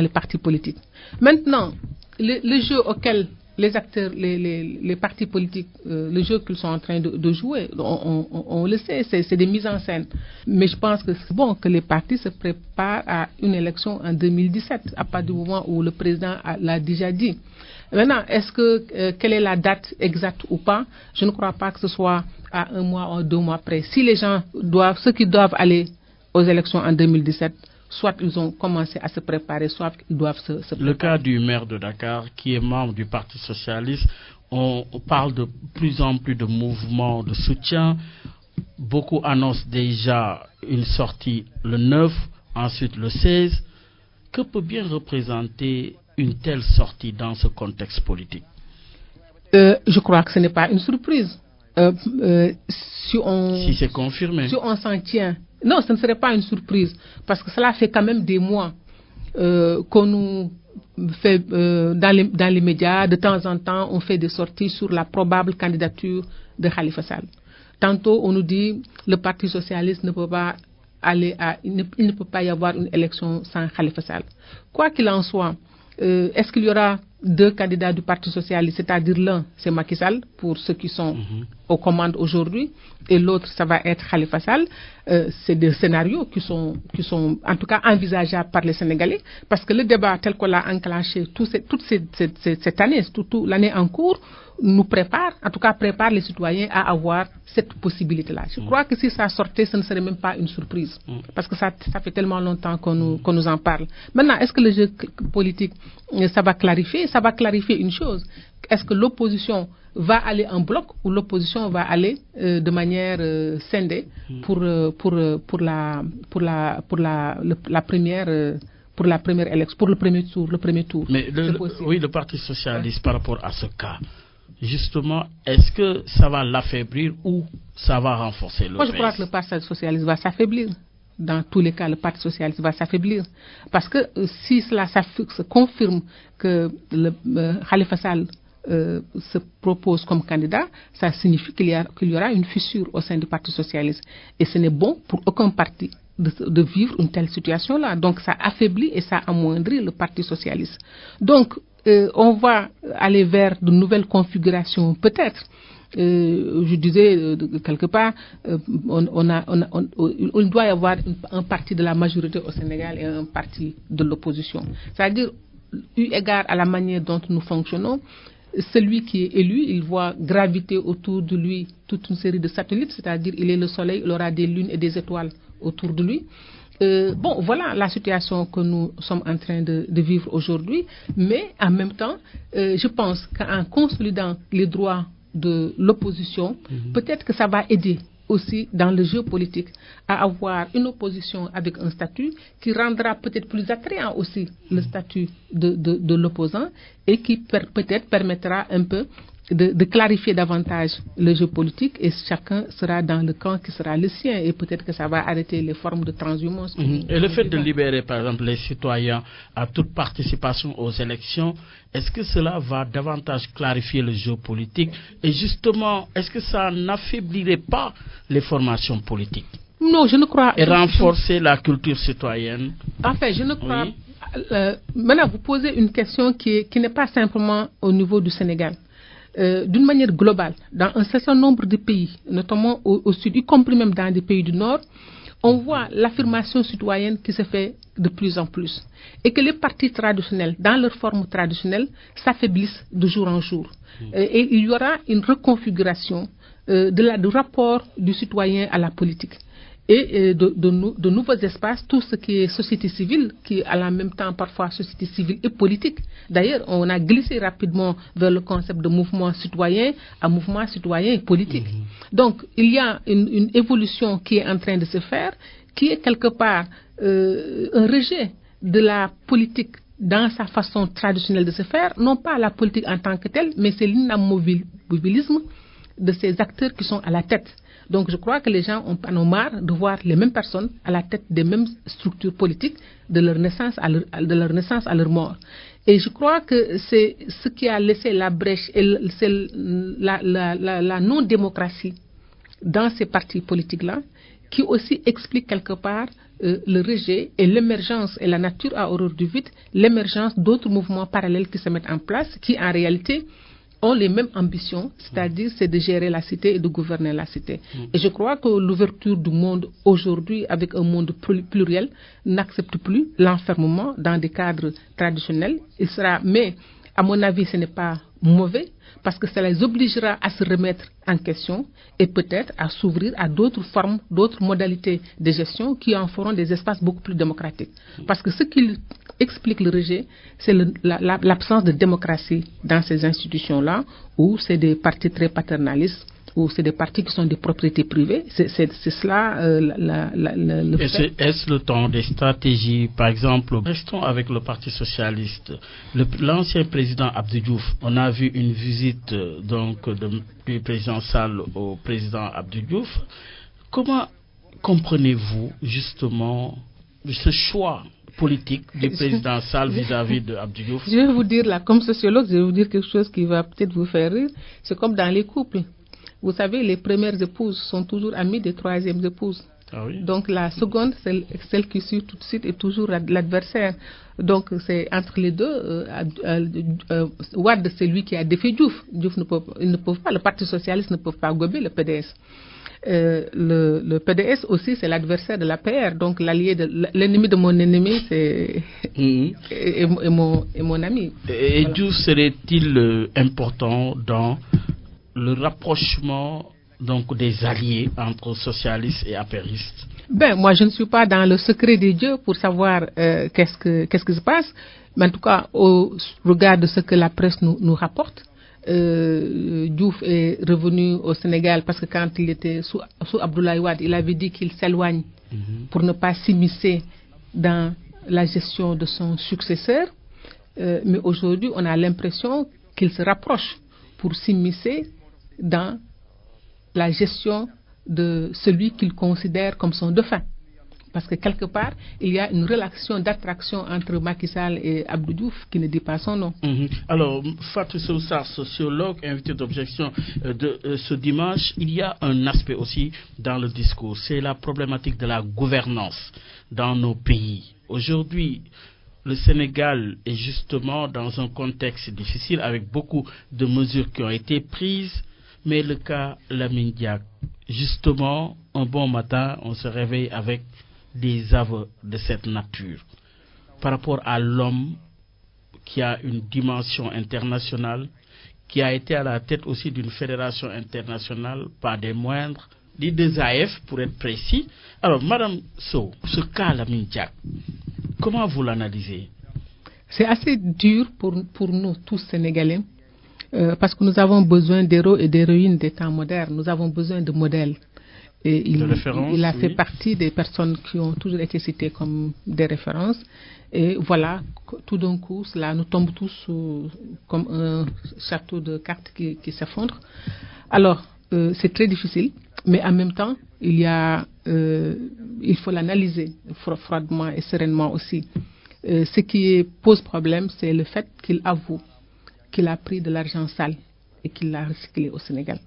Speaker 2: les partis politiques. Maintenant, le jeu auquel les acteurs, les partis politiques, le jeu qu'ils sont en train de jouer, on le sait, c'est des mises en scène. Mais je pense que c'est bon que les partis se préparent à une élection en 2017, à partir du moment où le président l'a déjà dit. Maintenant, quelle est la date exacte ou pas? Je ne crois pas que ce soit à 1 mois ou 2 mois près. Si les gens ceux qui doivent aller aux élections en 2017, soit ils ont commencé à se préparer, soit ils doivent se préparer.
Speaker 1: Le cas du maire de Dakar, qui est membre du Parti Socialiste, on parle de plus en plus de mouvements de soutien. Beaucoup annoncent déjà une sortie le 9, ensuite le 16. Que peut bien représenter une telle sortie dans ce contexte politique?
Speaker 2: Je crois que ce n'est pas une surprise. Si
Speaker 1: c'est confirmé.
Speaker 2: Si on s'en tient. Non, ce ne serait pas une surprise, parce que cela fait quand même des mois qu'on nous fait dans les médias, de temps en temps, on fait des sorties sur la probable candidature de Khalifa Sall. Tantôt, on nous dit le Parti socialiste ne peut pas il ne peut pas y avoir une élection sans Khalifa Sall. Quoi qu'il en soit, est-ce qu'il y aura 2 candidats du Parti socialiste, c'est-à-dire l'un, c'est Macky Sall, pour ceux qui sont aux commandes aujourd'hui, et l'autre, ça va être Khalifa Sall. C'est des scénarios qui sont en tout cas envisageables par les Sénégalais, parce que le débat tel qu'on l'a enclenché toute cette année, toute l'année en cours, nous prépare les citoyens à avoir cette possibilité-là. Je crois que si ça sortait, ce ne serait même pas une surprise, parce que ça fait tellement longtemps qu'on nous en parle. Maintenant, est-ce que le jeu politique, ça va clarifier? Ça va clarifier une chose. Est-ce que l'opposition va aller en bloc ou l'opposition va aller de manière scindée pour la première élection, pour le premier tour.
Speaker 1: Mais le Parti socialiste, par rapport à ce cas, justement, est-ce que ça va l'affaiblir ou ça va renforcer le PS?
Speaker 2: Moi, je crois que le Parti socialiste va s'affaiblir. Dans tous les cas, le Parti socialiste va s'affaiblir. Parce que si cela se confirme que Khalifa Sall se propose comme candidat, ça signifie qu'il y aura une fissure au sein du Parti socialiste. Et ce n'est bon pour aucun parti de vivre une telle situation-là. Donc ça affaiblit et ça amoindrit le Parti socialiste. Donc on va aller vers de nouvelles configurations peut-être. Je disais quelque part, il doit y avoir un parti de la majorité au Sénégal et un parti de l'opposition. C'est-à-dire, eu égard à la manière dont nous fonctionnons, celui qui est élu, il voit graviter autour de lui toute une série de satellites, c'est-à-dire il est le soleil, il aura des lunes et des étoiles autour de lui. Voilà la situation que nous sommes en train de vivre aujourd'hui, mais en même temps, je pense qu'en consolidant les droits de l'opposition, peut-être que ça va aider aussi dans le jeu politique à avoir une opposition avec un statut qui rendra peut-être plus attrayant aussi le statut de l'opposant et qui peut-être permettra un peu de clarifier davantage le jeu politique et chacun sera dans le camp qui sera le sien et peut-être que ça va arrêter les formes de transhumance.
Speaker 1: Et le fait de libérer par exemple les citoyens à toute participation aux élections, est-ce que cela va davantage clarifier le jeu politique et justement est-ce que ça n'affaiblirait pas les formations politiques?
Speaker 2: Non, je ne crois pas.
Speaker 1: Et renforcer la culture citoyenne?
Speaker 2: Enfin, je ne crois pas. Maintenant, vous posez une question qui n'est pas simplement au niveau du Sénégal. D'une manière globale, dans un certain nombre de pays, notamment au sud, y compris même dans des pays du nord, on voit l'affirmation citoyenne qui se fait de plus en plus. Et que les partis traditionnels, dans leur forme traditionnelle, s'affaiblissent de jour en jour. Et il y aura une reconfiguration du rapport du citoyen à la politique. Et de nouveaux espaces, tout ce qui est société civile, qui est en même temps parfois société civile et politique. D'ailleurs, on a glissé rapidement vers le concept de mouvement citoyen à mouvement citoyen et politique. Donc, il y a une évolution qui est en train de se faire, qui est quelque part un rejet de la politique dans sa façon traditionnelle de se faire, non pas la politique en tant que telle, mais c'est l'inamovilisme de ces acteurs qui sont à la tête. Donc je crois que les gens en ont marre de voir les mêmes personnes à la tête des mêmes structures politiques de leur naissance à leur mort. Et je crois que c'est ce qui a laissé la brèche, et c'est la non-démocratie dans ces partis politiques-là, qui aussi explique quelque part le rejet et l'émergence et la nature à horreur du vide, l'émergence d'autres mouvements parallèles qui se mettent en place, qui en réalité ont les mêmes ambitions, c'est-à-dire c'est de gérer la cité et de gouverner la cité. Et je crois que l'ouverture du monde aujourd'hui, avec un monde pluriel, n'accepte plus l'enfermement dans des cadres traditionnels. Mais à mon avis, ce n'est pas mauvais, parce que ça les obligera à se remettre en question et peut-être à s'ouvrir à d'autres formes, d'autres modalités de gestion qui en feront des espaces beaucoup plus démocratiques. Parce que ce qui explique le rejet, c'est l'absence de démocratie dans ces institutions-là, où c'est des partis très paternalistes, où c'est des partis qui sont des propriétés privées. C'est cela le fait.
Speaker 1: Est-ce le temps des stratégies? Par exemple, restons avec le Parti socialiste. L'ancien président Abdou Diouf, on a vu une visite du président Sall au président Abdou Diouf. Comment comprenez-vous justement ce choix politique du président Sall vis-à-vis de Abdou Diouf?
Speaker 2: Je vais vous dire là, comme sociologue, je vais vous dire quelque chose qui va peut-être vous faire rire. C'est comme dans les couples. Vous savez, les premières épouses sont toujours amies des troisièmes épouses.
Speaker 1: Ah oui.
Speaker 2: Donc la seconde, celle qui suit tout de suite, est toujours l'adversaire. Donc c'est entre les deux. Wade, c'est lui qui a défié Diouf. Diouf ils ne peuvent pas. Le Parti socialiste ne peut pas gober le PDS. Le PDS aussi, c'est l'adversaire de la PR. Donc l'ennemi de mon ennemi, c'est et mon ami.
Speaker 1: Et voilà. Diouf serait-il important dans le rapprochement donc des alliés entre socialistes et apéristes?
Speaker 2: Moi je ne suis pas dans le secret des dieux pour savoir qu'est-ce qui se passe, mais en tout cas au regard de ce que la presse nous rapporte, Diouf est revenu au Sénégal parce que quand il était sous Abdoulaye Wade, il avait dit qu'il s'éloigne pour ne pas s'immiscer dans la gestion de son successeur, mais aujourd'hui on a l'impression qu'il se rapproche pour s'immiscer dans la gestion de celui qu'il considère comme son dauphin. Parce que quelque part, il y a une relation d'attraction entre Macky Sall et Abdou Diouf qui ne dit pas son nom.
Speaker 1: Alors, Fatou Soussar, sociologue, invité d'objection de ce dimanche, il y a un aspect aussi dans le discours, c'est la problématique de la gouvernance dans nos pays. Aujourd'hui, le Sénégal est justement dans un contexte difficile avec beaucoup de mesures qui ont été prises, mais le cas Lamine Diack, justement, un bon matin, on se réveille avec des aveux de cette nature. Par rapport à l'homme qui a une dimension internationale, qui a été à la tête aussi d'une fédération internationale, pas des moindres, des 2AF pour être précis. Alors, Madame Sow, ce cas Lamine Diack, comment vous l'analysez?
Speaker 2: C'est assez dur pour nous tous Sénégalais, parce que nous avons besoin d'héros et d'héroïnes des temps modernes. Nous avons besoin de modèles. Et il a fait partie des personnes qui ont toujours été citées comme des références. Et voilà, tout d'un coup, cela nous tombe tous comme un château de cartes qui s'effondre. Alors, c'est très difficile, mais en même temps, il faut l'analyser froidement et sereinement aussi. Ce qui pose problème, c'est le fait qu'il avoue qu'il a pris de l'argent sale et qu'il l'a recyclé au Sénégal.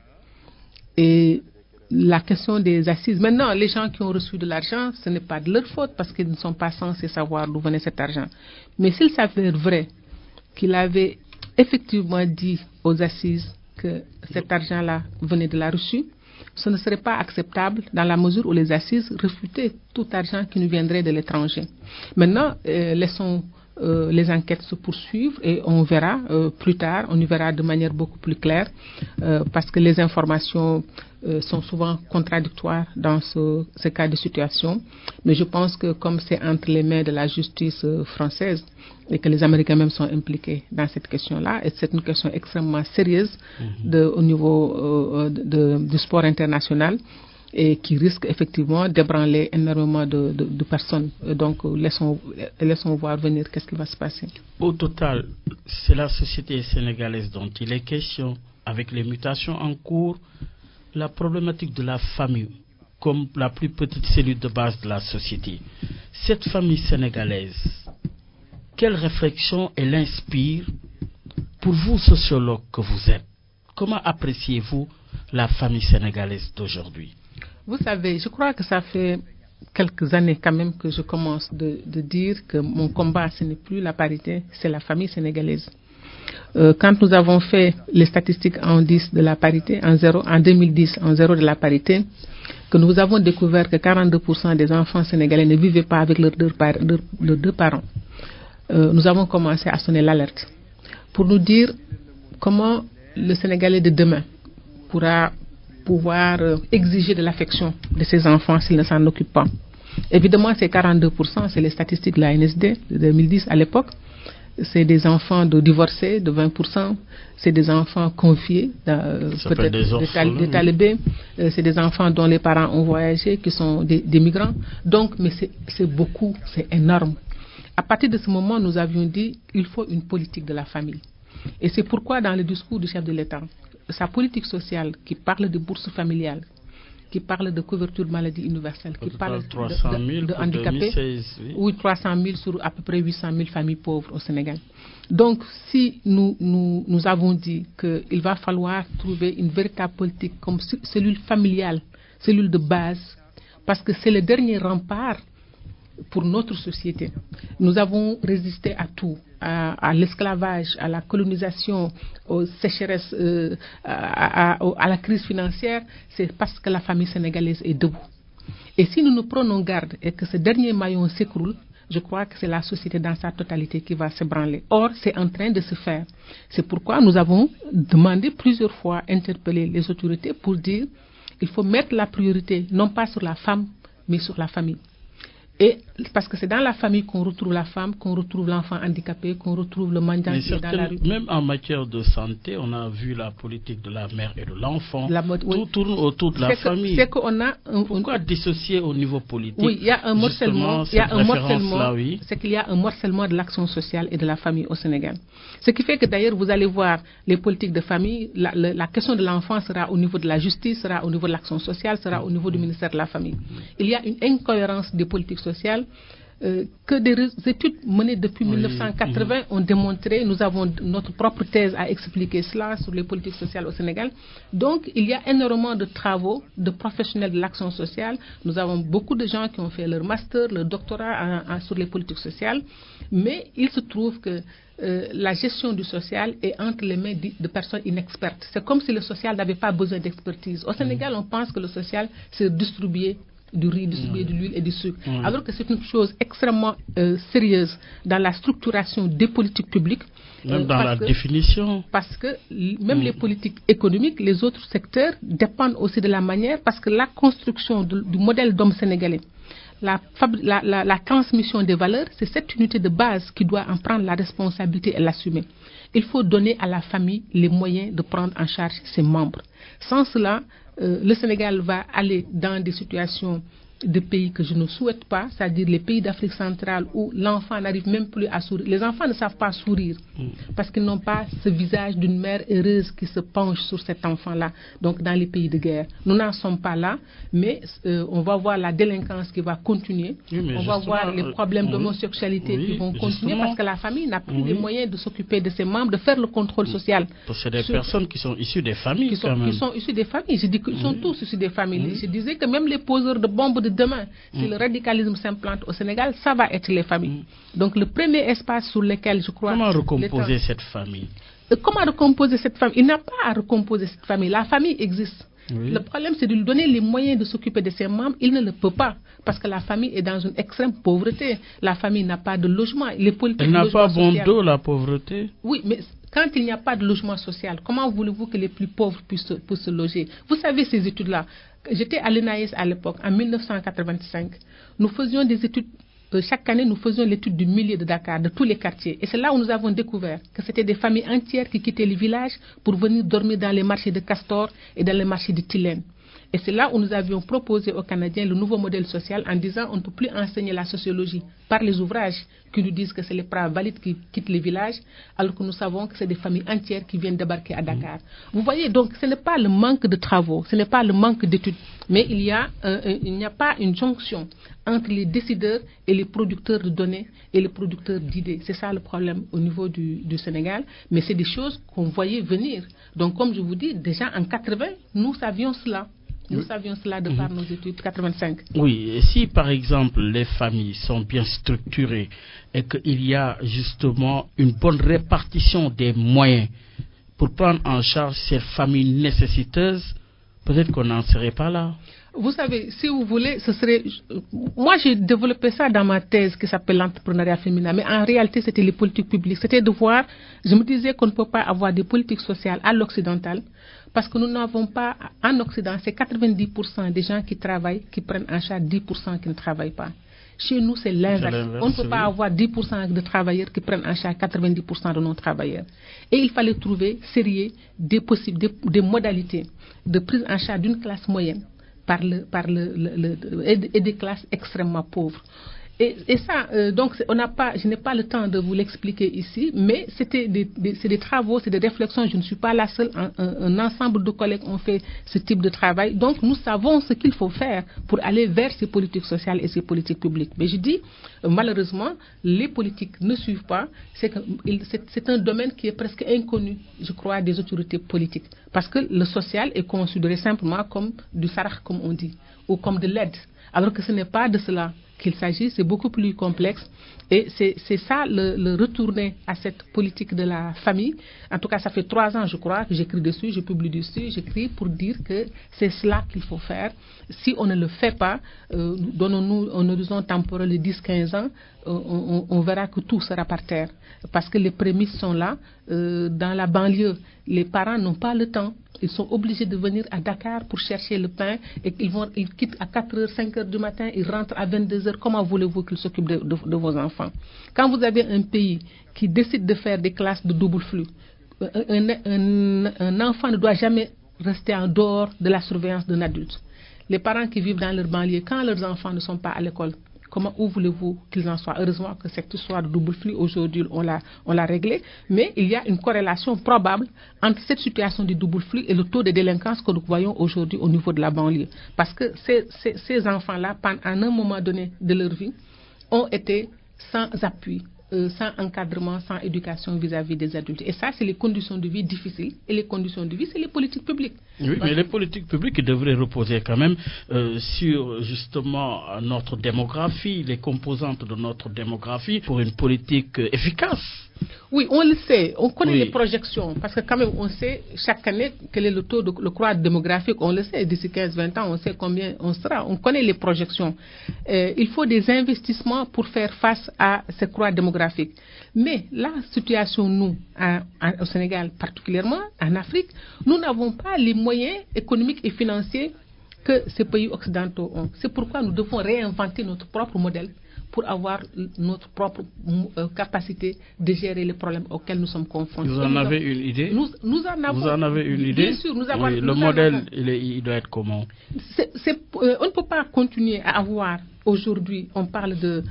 Speaker 2: Et la question des assises. Maintenant, les gens qui ont reçu de l'argent, ce n'est pas de leur faute parce qu'ils ne sont pas censés savoir d'où venait cet argent. Mais s'il s'avère vrai qu'il avait effectivement dit aux assises que cet argent-là venait de la Russie, ce ne serait pas acceptable dans la mesure où les assises refutaient tout argent qui nous viendrait de l'étranger. Maintenant, laissons les enquêtes se poursuivre et on verra plus tard, on y verra de manière beaucoup plus claire parce que les informations sont souvent contradictoires dans ce cas de situation. Mais je pense que comme c'est entre les mains de la justice française et que les Américains même sont impliqués dans cette question-là, et c'est une question extrêmement sérieuse au niveau du sport international, et qui risque effectivement d'ébranler énormément de personnes. Donc laissons voir venir qu'est-ce qui va se passer.
Speaker 1: Au total, c'est la société sénégalaise dont il est question, avec les mutations en cours, la problématique de la famille comme la plus petite cellule de base de la société. Cette famille sénégalaise, quelle réflexion elle inspire pour vous, sociologue que vous êtes? Comment appréciez-vous la famille sénégalaise d'aujourd'hui?
Speaker 2: Vous savez, je crois que ça fait quelques années quand même que je commence de dire que mon combat, ce n'est plus la parité, c'est la famille sénégalaise. Quand nous avons fait les statistiques en 10 de la parité, en 2010, en 0 de la parité, que nous avons découvert que 42% des enfants sénégalais ne vivaient pas avec leurs deux parents. Nous avons commencé à sonner l'alerte pour nous dire comment le Sénégalais de demain pourra pouvoir exiger de l'affection de ses enfants s'il ne s'en occupe pas. Évidemment, ces 42%, c'est les statistiques de la NSD de 2010 à l'époque. C'est des enfants de divorcés de 20%, c'est des enfants confiés, peut-être des talibés, c'est des enfants dont les parents ont voyagé, qui sont des migrants. Donc, mais c'est beaucoup, c'est énorme. À partir de ce moment, nous avions dit qu'il faut une politique de la famille. Et c'est pourquoi dans le discours du chef de l'État, sa politique sociale qui parle de bourse familiale, qui parle de couverture de maladie universelle, qui parle de handicapés,
Speaker 1: 2016, oui.
Speaker 2: Oui, 300 000 sur à peu près 800 000 familles pauvres au Sénégal. Donc, si nous avons dit qu'il va falloir trouver une véritable politique comme cellule familiale, cellule de base, parce que c'est le dernier rempart pour notre société. Nous avons résisté à tout, à l'esclavage, à la colonisation, aux sécheresses, à la crise financière, c'est parce que la famille sénégalaise est debout. Et si nous nous prenons garde et que ce dernier maillon s'écroule, je crois que c'est la société dans sa totalité qui va s'ébranler. Or, c'est en train de se faire. C'est pourquoi nous avons demandé plusieurs fois, interpellé les autorités pour dire qu'il faut mettre la priorité, non pas sur la femme, mais sur la famille. Et parce que c'est dans la famille qu'on retrouve la femme, qu'on retrouve l'enfant handicapé, qu'on retrouve le mendiant qui est dans la rue.
Speaker 1: Même en matière de santé, on a vu la politique de la mère et de l'enfant. Tout tourne autour de la famille. Pourquoi dissocier au niveau politique?
Speaker 2: Oui, il y a un morcellement. C'est qu'il y a un morcellement de l'action sociale et de la famille au Sénégal. Ce qui fait que d'ailleurs, vous allez voir les politiques de famille, la question de l'enfant sera au niveau de la justice, sera au niveau de l'action sociale, sera au niveau du ministère de la Famille. Il y a une incohérence des politiques sociales que des études menées depuis 1980 ont démontré. Nous avons notre propre thèse à expliquer cela sur les politiques sociales au Sénégal. Donc, il y a énormément de travaux de professionnels de l'action sociale. Nous avons beaucoup de gens qui ont fait leur master, leur doctorat sur les politiques sociales. Mais il se trouve que la gestion du social est entre les mains de personnes inexpertes. C'est comme si le social n'avait pas besoin d'expertise. Au Sénégal, on pense que le social, c'est distribuer du riz, distribuer de l'huile et du sucre. Alors que c'est une chose extrêmement sérieuse dans la structuration des politiques publiques.
Speaker 1: Même dans la définition.
Speaker 2: Parce que même les politiques économiques, les autres secteurs dépendent aussi de la manière, parce que la construction du modèle d'homme sénégalais, la transmission des valeurs, c'est cette unité de base qui doit en prendre la responsabilité et l'assumer. Il faut donner à la famille les moyens de prendre en charge ses membres. Sans cela, le Sénégal va aller dans des situations de pays que je ne souhaite pas, c'est-à-dire les pays d'Afrique centrale où l'enfant n'arrive même plus à sourire. Les enfants ne savent pas sourire parce qu'ils n'ont pas ce visage d'une mère heureuse qui se penche sur cet enfant-là. Donc dans les pays de guerre, nous n'en sommes pas là, mais on va voir la délinquance qui va continuer. On va voir les problèmes d'homosexualité qui vont continuer parce que la famille n'a plus les moyens de s'occuper de ses membres, de faire le contrôle social.
Speaker 1: C'est des personnes qui sont issues des familles. Qui
Speaker 2: sont issues des familles. Je dis qu'ils sont tous issus des familles. Je disais que même les poseurs de bombes de demain, si le radicalisme s'implante au Sénégal, ça va être les familles. Donc le premier espace sur lequel je crois...
Speaker 1: Comment recomposer cette famille?
Speaker 2: Comment recomposer cette famille? Il n'a pas à recomposer cette famille. La famille existe. Le problème, c'est de lui donner les moyens de s'occuper de ses membres. Il ne le peut pas, parce que la famille est dans une extrême pauvreté. La famille n'a pas de logement.
Speaker 1: Elle n'a pas bon dos, la pauvreté?
Speaker 2: Oui, mais quand il n'y a pas de logement social, comment voulez-vous que les plus pauvres puissent se loger? Vous savez ces études-là. J'étais à l'ENAES à l'époque, en 1985. Nous faisions des études, chaque année nous faisions l'étude du milieu de Dakar, de tous les quartiers. Et c'est là où nous avons découvert que c'était des familles entières qui quittaient les villages pour venir dormir dans les marchés de Castor et dans les marchés de Tilène. Et c'est là où nous avions proposé aux Canadiens le nouveau modèle social en disant on ne peut plus enseigner la sociologie par les ouvrages qui nous disent que c'est les braves valides qui quittent les villages, alors que nous savons que c'est des familles entières qui viennent débarquer à Dakar. Vous voyez, donc ce n'est pas le manque de travaux, ce n'est pas le manque d'études, mais il n'y a pas une jonction entre les décideurs et les producteurs de données et les producteurs d'idées. C'est ça le problème au niveau du Sénégal, mais c'est des choses qu'on voyait venir. Donc comme je vous dis, déjà en 80, nous savions cela. Nous savions cela de par nos études, 85.
Speaker 1: Oui, et si par exemple les familles sont bien structurées et qu'il y a justement une bonne répartition des moyens pour prendre en charge ces familles nécessiteuses, peut-être qu'on n'en serait pas là.
Speaker 2: Vous savez, si vous voulez, ce serait... Moi, j'ai développé ça dans ma thèse qui s'appelle l'entrepreneuriat féminin, mais en réalité, c'était les politiques publiques. C'était de voir, je me disais qu'on ne peut pas avoir des politiques sociales à l'occidental, parce que nous n'avons pas, en Occident, c'est 90% des gens qui travaillent, qui prennent en charge 10% qui ne travaillent pas. Chez nous, c'est l'inverse. On ne peut pas avoir 10% de travailleurs qui prennent en charge 90% de nos travailleurs. Et il fallait trouver, sérieux, des modalités de prise en charge d'une classe moyenne et des classes extrêmement pauvres. Et ça, donc, je n'ai pas le temps de vous l'expliquer ici, mais c'est des travaux, c'est des réflexions. Je ne suis pas la seule. Un ensemble de collègues ont fait ce type de travail. Donc, nous savons ce qu'il faut faire pour aller vers ces politiques sociales et ces politiques publiques. Mais je dis, malheureusement, les politiques ne suivent pas. C'est un domaine qui est presque inconnu, je crois, des autorités politiques. Parce que le social est considéré simplement comme du sarah, comme on dit, ou comme de l'aide. Alors que ce n'est pas de cela qu'il s'agit, c'est beaucoup plus complexe. Et c'est ça le retourner à cette politique de la famille. En tout cas, ça fait 3 ans, je crois, que j'écris dessus, je publie dessus, j'écris pour dire que c'est cela qu'il faut faire. Si on ne le fait pas, donnons-nous un horizon temporel de 10-15 ans, on verra que tout sera par terre. Parce que les prémices sont là. Dans la banlieue, les parents n'ont pas le temps. Ils sont obligés de venir à Dakar pour chercher le pain et ils quittent à 4h, 5h du matin, ils rentrent à 22h. Comment voulez-vous qu'ils s'occupent de vos enfants? Quand vous avez un pays qui décide de faire des classes de double flux, un enfant ne doit jamais rester en dehors de la surveillance d'un adulte. Les parents qui vivent dans leur banlieue, quand leurs enfants ne sont pas à l'école, où voulez-vous qu'ils en soient? Heureusement que cette histoire de double flux, aujourd'hui, on l'a réglée. Mais il y a une corrélation probable entre cette situation du double flux et le taux de délinquance que nous voyons aujourd'hui au niveau de la banlieue. Parce que ces enfants-là, à un moment donné de leur vie, ont été sans appui, sans encadrement, sans éducation vis-à-vis des adultes. Et ça, c'est les conditions de vie difficiles. Et les conditions de vie, c'est les politiques publiques.
Speaker 1: Oui, mais les politiques publiques devraient reposer quand même sur justement notre démographie, les composantes de notre démographie pour une politique efficace.
Speaker 2: Oui, on le sait, on connaît les projections, parce que quand même on sait chaque année quel est le taux de croissance démographique, on le sait, d'ici 15-20 ans, on sait combien on sera, on connaît les projections. Il faut des investissements pour faire face à cette croissance démographique. Mais la situation, nous, au Sénégal, particulièrement en Afrique, nous n'avons pas les moyens économiques et financiers que ces pays occidentaux ont. C'est pourquoi nous devons réinventer notre propre modèle pour avoir notre propre capacité de gérer les problèmes auxquels nous sommes confrontés.
Speaker 1: Vous en avez une idée?
Speaker 2: Nous en avons.
Speaker 1: Vous en avez une idée?
Speaker 2: Bien sûr, nous avons.
Speaker 1: Oui, le modèle, il doit être comment?
Speaker 2: On ne peut pas continuer à avoir, aujourd'hui, on parle de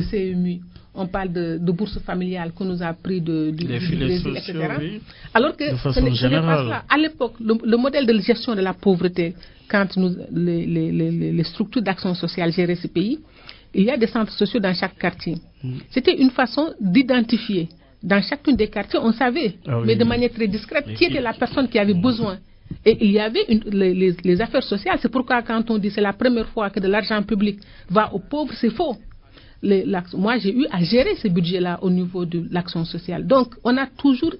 Speaker 2: CMU, on parle de bourse familiale qu'on nous a pris du Brésil, etc.
Speaker 1: Oui.
Speaker 2: Alors que ce n'est pas ça. À l'époque, le modèle de gestion de la pauvreté, quand les structures d'action sociale géraient ce pays, il y a des centres sociaux dans chaque quartier. C'était une façon d'identifier. Dans chacun des quartiers, on savait, mais de manière très discrète, qui était la personne qui avait besoin. Et il y avait les affaires sociales. C'est pourquoi quand on dit que c'est la première fois que de l'argent public va aux pauvres, c'est faux. Moi, j'ai eu à gérer ce budget-là au niveau de l'action sociale. Donc, on n'a toujours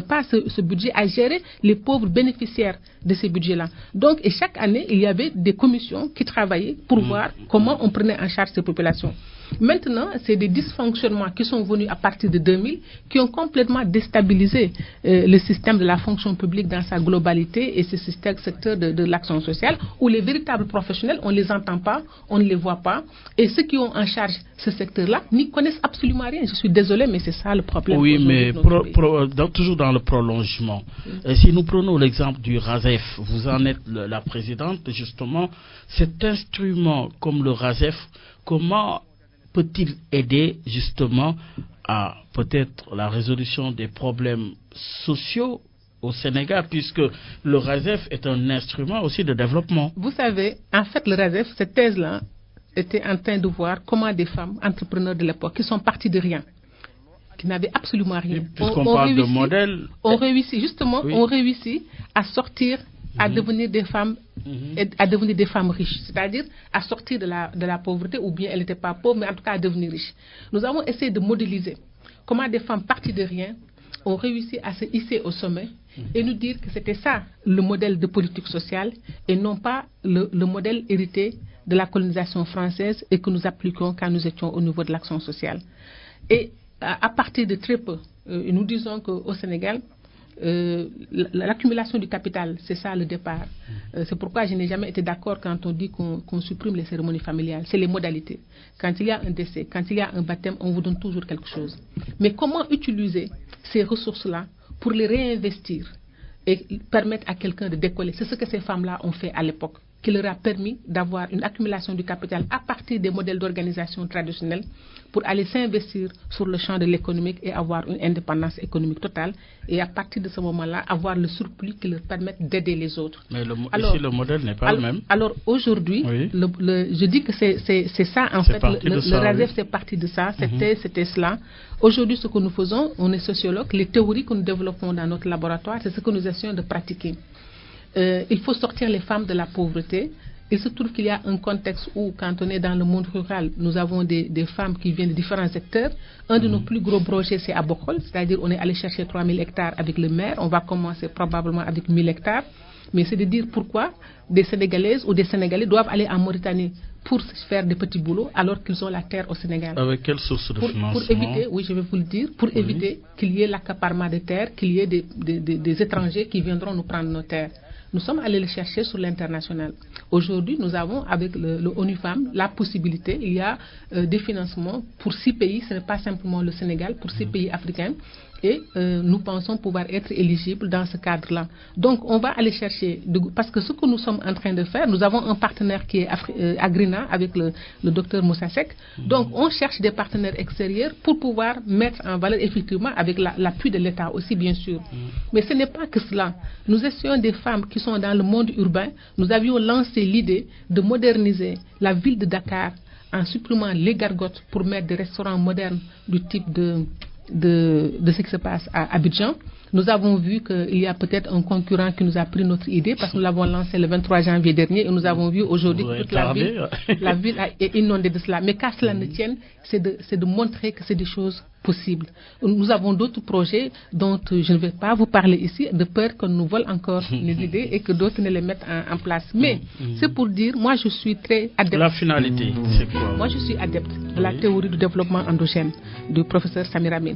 Speaker 2: pas ce budget à gérer les pauvres bénéficiaires de ces budgets-là. Donc, et chaque année, il y avait des commissions qui travaillaient pour voir comment on prenait en charge ces populations. Maintenant, c'est des dysfonctionnements qui sont venus à partir de 2000 qui ont complètement déstabilisé le système de la fonction publique dans sa globalité et ce secteur de l'action sociale où les véritables professionnels, on ne les entend pas, on ne les voit pas et ceux qui ont en charge ce secteur-là n'y connaissent absolument rien. Je suis désolée, mais c'est ça le problème.
Speaker 1: Oui, mais toujours dans le prolongement. Si nous prenons l'exemple du RASEF, vous en êtes la présidente, justement, cet instrument comme le RASEF, comment peut-il aider justement à peut-être la résolution des problèmes sociaux au Sénégal, puisque le RASEF est un instrument aussi de développement?
Speaker 2: Vous savez, en fait, le RASEF, cette thèse-là, était en train de voir comment des femmes entrepreneurs de l'époque, qui sont parties de rien, qui n'avaient absolument rien,
Speaker 1: puisqu'on parle de modèle,
Speaker 2: on réussit à sortir, à devenir des femmes, à devenir des femmes riches, c'est-à-dire à sortir de la pauvreté, ou bien elles n'étaient pas pauvres, mais en tout cas à devenir riches. Nous avons essayé de modéliser comment des femmes parties de rien ont réussi à se hisser au sommet et nous dire que c'était ça le modèle de politique sociale et non pas le modèle hérité de la colonisation française et que nous appliquions quand nous étions au niveau de l'action sociale. Et à partir de très peu, nous disons qu'au Sénégal, l'accumulation du capital, c'est ça le départ. C'est pourquoi je n'ai jamais été d'accord quand on dit qu'on supprime les cérémonies familiales. C'est les modalités. Quand il y a un décès, quand il y a un baptême, on vous donne toujours quelque chose. Mais comment utiliser ces ressources-là pour les réinvestir et permettre à quelqu'un de décoller? C'est ce que ces femmes-là ont fait à l'époque, qui leur a permis d'avoir une accumulation du capital à partir des modèles d'organisation traditionnels pour aller s'investir sur le champ de l'économique et avoir une indépendance économique totale et à partir de ce moment-là avoir le surplus qui leur permette d'aider les autres.
Speaker 1: Mais ici le modèle n'est pas le même.
Speaker 2: Alors aujourd'hui, oui, je dis que c'est ça en fait, le RASEF c'est parti de ça, c'était cela. Aujourd'hui ce que nous faisons, on est sociologue, les théories que nous développons dans notre laboratoire, c'est ce que nous essayons de pratiquer. Il faut sortir les femmes de la pauvreté. Il se trouve qu'il y a un contexte où, quand on est dans le monde rural, nous avons des femmes qui viennent de différents secteurs. Un de nos plus gros projets, c'est à Bokhol, c'est-à-dire on est allé chercher 3000 hectares avec le maire. On va commencer probablement avec 1000 hectares. Mais c'est de dire pourquoi des Sénégalaises ou des Sénégalais doivent aller en Mauritanie pour faire des petits boulots alors qu'ils ont la terre au Sénégal.
Speaker 1: Avec quelle source de financement?
Speaker 2: Pour éviter, oui, je vais vous le dire, pour éviter qu'il y ait l'accaparement de terres, qu'il y ait des étrangers qui viendront nous prendre nos terres. Nous sommes allés le chercher sur l'international. Aujourd'hui, nous avons avec le ONU Femmes la possibilité, il y a des financements pour 6 pays, ce n'est pas simplement le Sénégal, pour 6 pays africains. Et nous pensons pouvoir être éligibles dans ce cadre-là. Donc, on va aller chercher, parce que ce que nous sommes en train de faire, nous avons un partenaire qui est Agrina avec le docteur Moussa Seck. Donc, on cherche des partenaires extérieurs pour pouvoir mettre en valeur, effectivement, avec l'appui de l'État aussi, bien sûr. Mais ce n'est pas que cela. Nous essayons des femmes qui sont dans le monde urbain. Nous avions lancé l'idée de moderniser la ville de Dakar en supprimant les gargotes pour mettre des restaurants modernes du type de ce qui se passe à Abidjan. Nous avons vu qu'il y a peut-être un concurrent qui nous a pris notre idée parce que nous l'avons lancé le 23 janvier dernier et nous avons vu aujourd'hui que toute la ville est inondée de cela. Mais qu'à cela ne tienne, c'est de montrer que c'est des choses possibles. Nous avons d'autres projets dont je ne vais pas vous parler ici, de peur qu'on nous vole encore les idées et que d'autres ne les mettent en place. Mais c'est pour dire, moi je suis très adepte.
Speaker 1: La finalité, c'est quoi?
Speaker 2: Moi je suis adepte de la théorie du développement endogène du professeur Samir Amin.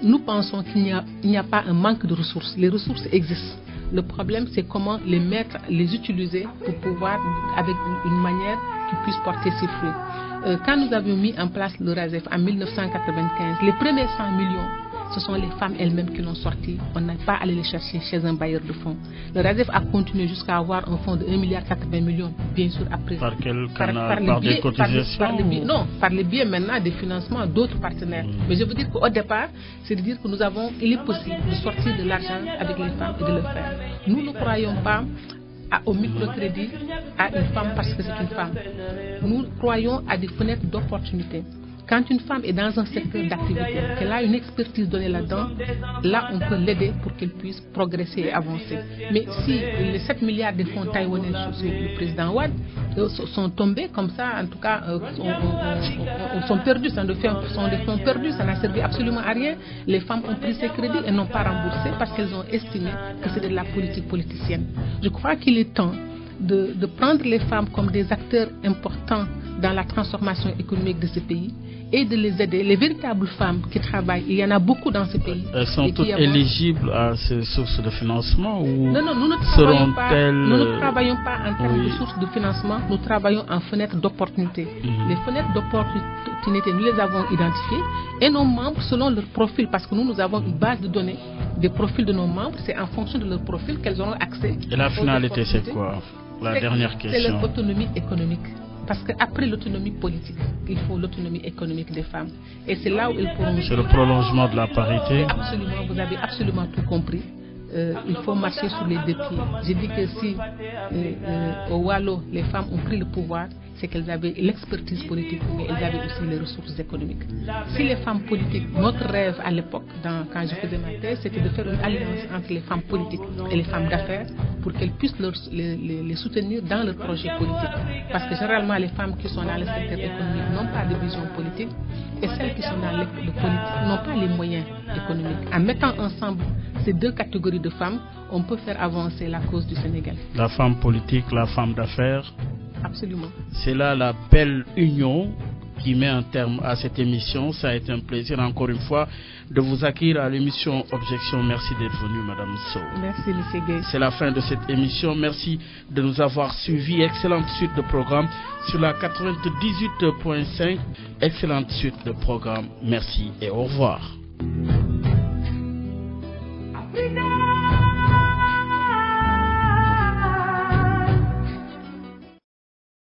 Speaker 2: Nous pensons qu'il n'y a pas un manque de ressources. Les ressources existent. Le problème, c'est comment les mettre, les utiliser pour pouvoir, avec une manière qui puisse porter ses fruits. Quand nous avions mis en place le RASEF en 1995, les premiers 100 millions, ce sont les femmes elles-mêmes qui l'ont sorti. On n'a pas allé les chercher chez un bailleur de fonds. Le RASEF a continué jusqu'à avoir un fonds de 1,80 milliard, bien sûr, après.
Speaker 1: Par quel canal? Par des cotisations?
Speaker 2: Non, par le biais maintenant des financements d'autres partenaires. Mais je veux dire qu'au départ, c'est de dire que il est possible de sortir de l'argent avec les femmes et de le faire. Nous ne croyons pas au microcrédit à une femme parce que c'est une femme. Nous croyons à des fenêtres d'opportunité. Quand une femme est dans un secteur d'activité, qu'elle a une expertise donnée là-dedans, là on peut l'aider pour qu'elle puisse progresser et avancer. Mais si les 7 milliards de fonds taïwanais sur le président Wade sont tombés comme ça, en tout cas, sont perdus, sont des fonds perdus, ça n'a servi absolument à rien. Les femmes ont pris ces crédits et n'ont pas remboursé parce qu'elles ont estimé que c'était de la politique politicienne. Je crois qu'il est temps de prendre les femmes comme des acteurs importants dans la transformation économique de ce pays et de les aider. Les véritables femmes qui travaillent, il y en a beaucoup dans ce pays.
Speaker 1: Elles sont toutes éligibles à ces sources de financement ou
Speaker 2: non, nous ne travaillons pas en termes de sources de financement, nous travaillons en fenêtres d'opportunité. Les fenêtres d'opportunité, nous les avons identifiées et nos membres selon leur profil, parce que nous avons une base de données des profils de nos membres, c'est en fonction de leur profil qu'elles auront accès.
Speaker 1: Et la finalité, c'est quoi? La dernière question.
Speaker 2: C'est l'autonomie économique. Parce qu'après l'autonomie politique, il faut l'autonomie économique des femmes. Et c'est là où ils pourront...
Speaker 1: C'est le prolongement de la parité.
Speaker 2: Absolument, vous avez absolument tout compris. Il faut marcher sur les deux pieds. J'ai dit que si au Wallo, les femmes ont pris le pouvoir, c'est qu'elles avaient l'expertise politique, mais elles avaient aussi les ressources économiques. Si les femmes politiques, notre rêve à l'époque, quand je faisais ma thèse, c'était de faire une alliance entre les femmes politiques et les femmes d'affaires pour qu'elles puissent les soutenir dans leurs projets politiques. Parce que généralement, les femmes qui sont dans le secteur économique n'ont pas de vision politique et celles qui sont dans le politique n'ont pas les moyens économiques. En mettant ensemble ces deux catégories de femmes, on peut faire avancer la cause du Sénégal.
Speaker 1: La femme politique, la femme d'affaires.
Speaker 2: Absolument.
Speaker 1: C'est là la belle union qui met un terme à cette émission. Ça a été un plaisir encore une fois de vous accueillir à l'émission Objection. Merci d'être venue, Madame Sow.
Speaker 2: Merci, M. Gay.
Speaker 1: C'est la fin de cette émission. Merci de nous avoir suivis. Excellente suite de programme sur la 98.5. Excellente suite de programme. Merci et au revoir.